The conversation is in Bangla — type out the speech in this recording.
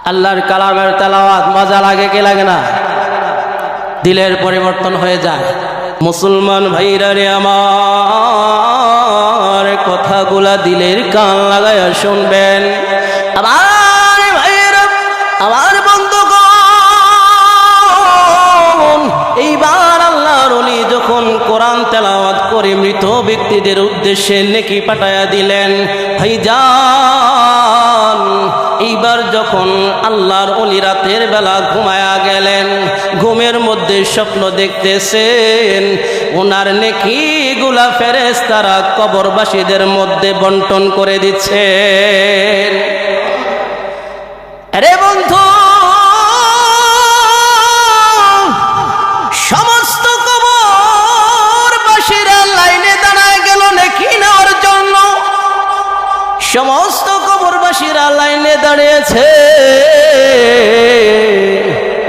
আল্লাহর কালামের তেলাওয়াত মজা লাগে কি লাগে না? দিলের পরিবর্তন হয়ে যায়। মুসলমান ভাইরা রে আমার, কথাগুলা দিলের কান লাগায়া শুনবেন। আমার ভাইরা, আমার বন্ধুগণ, এইবার আল্লাহর ওলি যখন কোরআন তেলাওয়াত করে মৃত ব্যক্তিদের উদ্দেশ্যে নেকি পাঠায়া দিলেন, ভাইজান এইবার যখন আল্লাহর ওলি রাতের বেলা ঘুমায়া গেলেন, ঘুমের মধ্যে স্বপ্ন দেখতেছেন ওনার নেকিগুলা ফেরেশতারা কবরবাসীদের মধ্যে বন্টন করে দিচ্ছেন। আরে বন্ধু, সমস্ত কবরবাসীরা লাইনে দাঁড়ায় গেল নেকি নেওয়ার জন্য। সমস্ত কবরবাসীরা লাইনে দাঁড়িয়েছে,